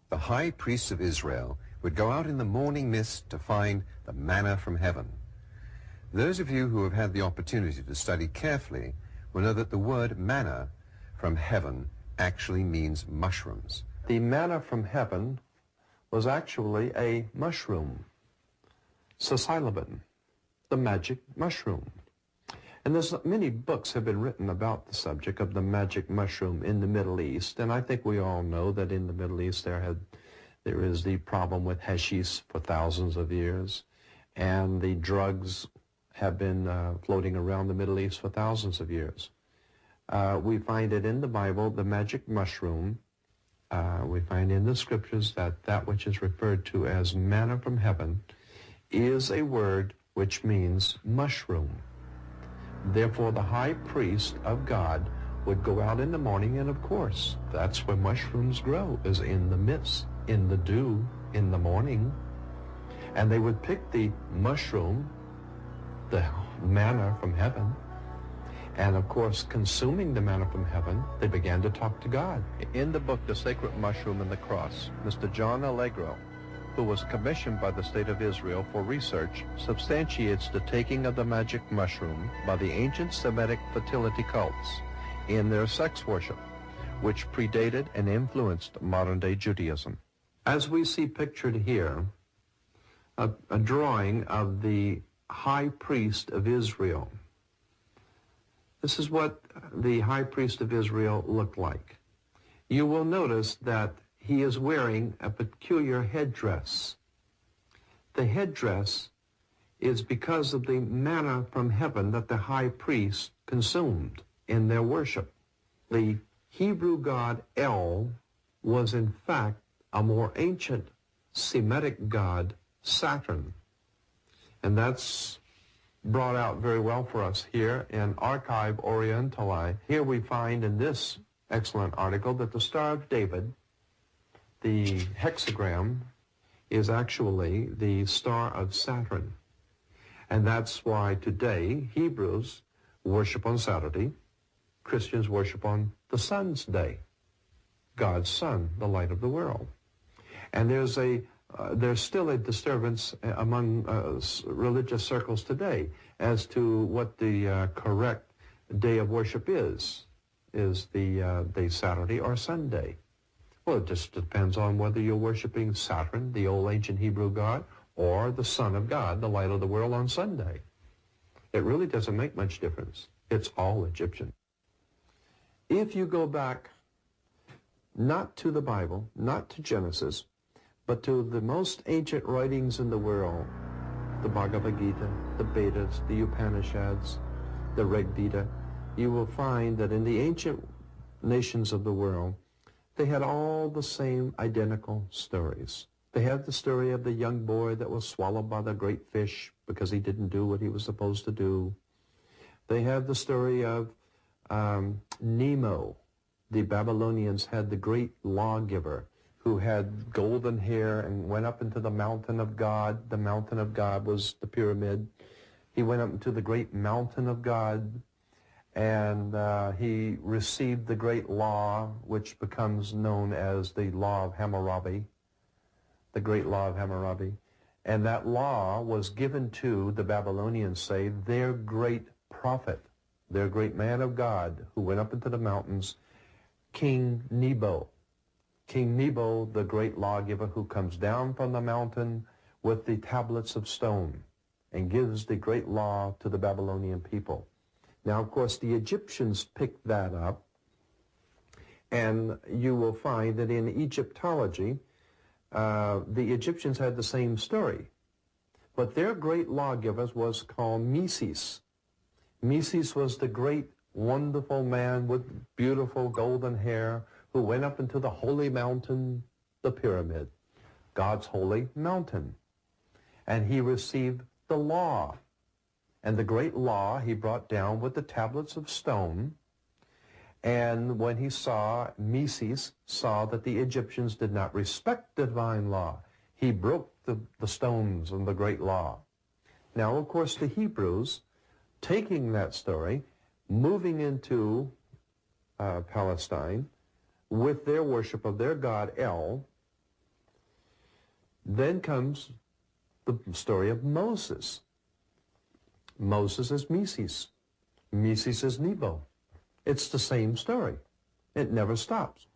The high priests of Israel would go out in the morning mist to find the manna from heaven. Those of you who have had the opportunity to study carefully will know that the word manna from heaven actually means mushrooms. The manna from heaven was actually a mushroom, psilocybin, the magic mushroom. And there's many books have been written about the subject of the magic mushroom in the Middle East, and I think we all know that in the Middle East there is the problem with hashish for thousands of years, and the drugs have been floating around the Middle East for thousands of years. We find it in the Bible, the magic mushroom. We find in the scriptures that which is referred to as manna from heaven is a word which means mushroom. Therefore, the high priest of God would go out in the morning, and of course, that's where mushrooms grow, is in the mist, in the dew, in the morning. And they would pick the mushroom, the manna from heaven, and of course, consuming the manna from heaven, they began to talk to God. In the book, The Sacred Mushroom and the Cross, Mr. John Alegro, who was commissioned by the State of Israel for research, substantiates the taking of the magic mushroom by the ancient Semitic fertility cults in their sex worship, which predated and influenced modern-day Judaism. As we see pictured here, a drawing of the high priest of Israel. This is what the high priest of Israel looked like. You will notice that he is wearing a peculiar headdress. The headdress is because of the manna from heaven that the high priest consumed in their worship. The Hebrew god El was in fact a more ancient Semitic god, Saturn. And that's brought out very well for us here in Archive Orientali. Here we find in this excellent article that the Star of David, the hexagram, is actually the star of Saturn. And that's why today Hebrews worship on Saturday, Christians worship on the sun's day, God's sun, the light of the world. And there's still a disturbance among religious circles today as to what the correct day of worship is the Saturday or Sunday. Well, it just depends on whether you're worshiping Saturn, the old ancient Hebrew god, or the Son of God, the light of the world, on Sunday. It really doesn't make much difference. It's all Egyptian. If you go back not to the Bible, not to Genesis, but to the most ancient writings in the world, the Bhagavad Gita, the Vedas, the Upanishads, the Rig Veda, you will find that in the ancient nations of the world, they had all the same identical stories. They had the story of the young boy that was swallowed by the great fish because he didn't do what he was supposed to do. They had the story of Nemo. The Babylonians had the great lawgiver who had golden hair and went up into the mountain of God. The mountain of God was the pyramid. He went up into the great mountain of God, and he received the great law, which becomes known as the law of Hammurabi, the great law of Hammurabi. And that law was given to, the Babylonians say, their great prophet, their great man of God, who went up into the mountains, King Nebo. King Nebo, the great lawgiver, who comes down from the mountain with the tablets of stone and gives the great law to the Babylonian people. Now, of course, the Egyptians picked that up, and you will find that in Egyptology, the Egyptians had the same story. But their great lawgiver was called Meses. Meses was the great, wonderful man with beautiful golden hair who went up into the holy mountain, the pyramid, God's holy mountain. And he received the law. And the great law he brought down with the tablets of stone. And when he saw, Meses saw that the Egyptians did not respect the divine law, he broke the stones and the great law. Now, of course, the Hebrews, taking that story, moving into Palestine with their worship of their god El, Then comes the story of Moses. Moses is Meses. Meses is Nebo. It's the same story. It never stops.